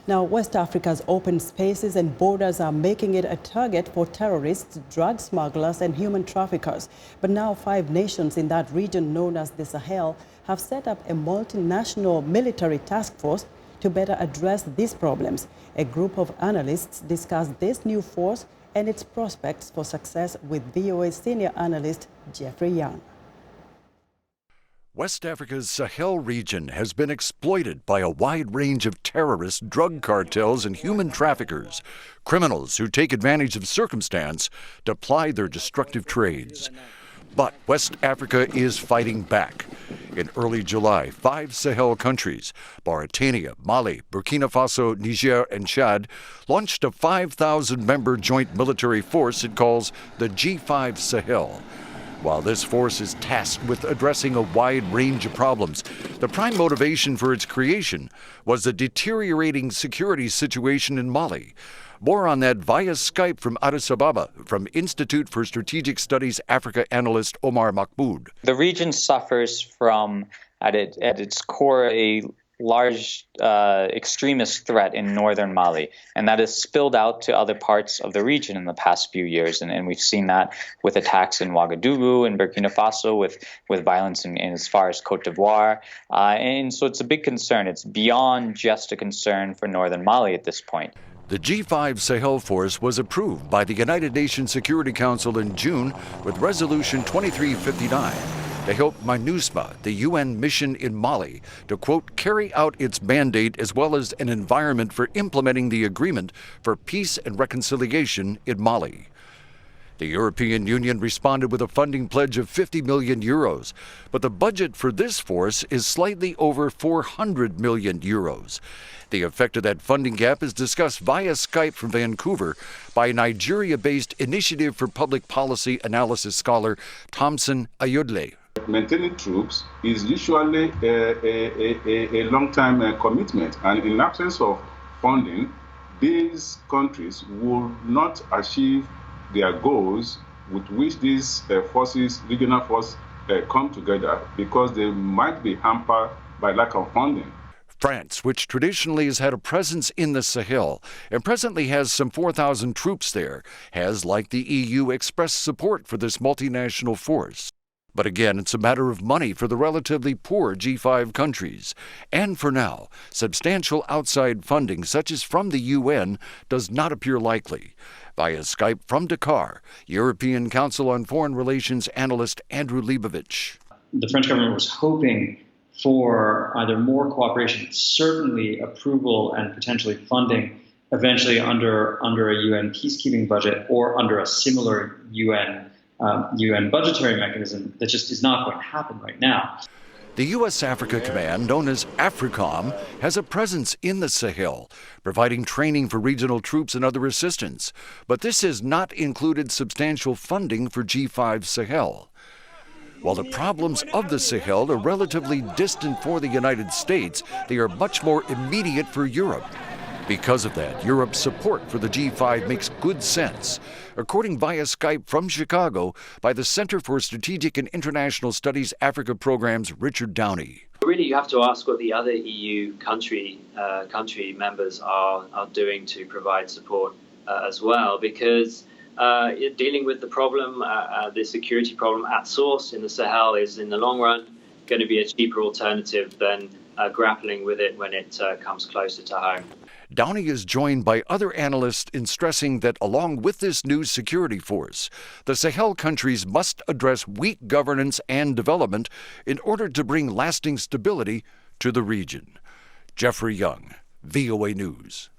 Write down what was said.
Now, West Africa's open spaces and borders are making it a target for terrorists, drug smugglers, and human traffickers. But now 5 nations in that region known as the Sahel have set up a multinational military task force to better address these problems. A group of analysts discussed this new force and its prospects for success with VOA senior analyst Jeffrey Young. West Africa's Sahel region has been exploited by a wide range of terrorists, drug cartels, and human traffickers, criminals who take advantage of circumstance to ply their destructive trades. But West Africa is fighting back. In early July, 5 Sahel countries, Mauritania, Mali, Burkina Faso, Niger, and Chad, launched a 5,000-member joint military force it calls the G5 Sahel. While this force is tasked with addressing a wide range of problems, the prime motivation for its creation was the deteriorating security situation in Mali. More on that via Skype from Addis Ababa, from Institute for Strategic Studies Africa analyst Omar Mahmoud. The region suffers from, at its core, a large extremist threat in northern Mali, and that has spilled out to other parts of the region in the past few years. And we've seen that with attacks in Ouagadougou and Burkina Faso, with violence in as far as Côte d'Ivoire. And so it's a big concern. It's beyond just a concern for northern Mali at this point. The G5 Sahel Force was approved by the United Nations Security Council in June with Resolution 2359 to help MINUSMA, the UN mission in Mali, to, quote, carry out its mandate as well as an environment for implementing the agreement for peace and reconciliation in Mali. The European Union responded with a funding pledge of 50 million euros, but the budget for this force is slightly over 400 million euros. The effect of that funding gap is discussed via Skype from Vancouver by Nigeria-based Initiative for Public Policy Analysis scholar Thompson Ayodele. Maintaining troops is usually a long-time commitment, and in absence of funding, these countries will not achieve their goals with which these regional forces come together, because they might be hampered by lack of funding. France, which traditionally has had a presence in the Sahel and presently has some 4,000 troops there, has, like the EU, expressed support for this multinational force. But again, it's a matter of money for the relatively poor G5 countries. And for now, substantial outside funding, such as from the UN, does not appear likely. Via Skype from Dakar, European Council on Foreign Relations analyst Andrew Leibovich. The French government was hoping for either more cooperation, certainly approval and potentially funding, eventually under a UN peacekeeping budget or under a similar UN budgetary mechanism that just is not going to happen right now. The U.S. Africa Command, known as AFRICOM, has a presence in the Sahel, providing training for regional troops and other assistance. But this has not included substantial funding for G5 Sahel. While the problems of the Sahel are relatively distant for the United States, they are much more immediate for Europe. Because of that, Europe's support for the G5 makes good sense, according via Skype from Chicago by the Center for Strategic and International Studies Africa Program's Richard Downey. Really, you have to ask what the other EU country members are doing to provide support as well, because dealing with the problem, the security problem at source in the Sahel is, in the long run, going to be a cheaper alternative than grappling with it when it comes closer to home. Downey is joined by other analysts in stressing that along with this new security force, the Sahel countries must address weak governance and development in order to bring lasting stability to the region. Jeffrey Young, VOA News.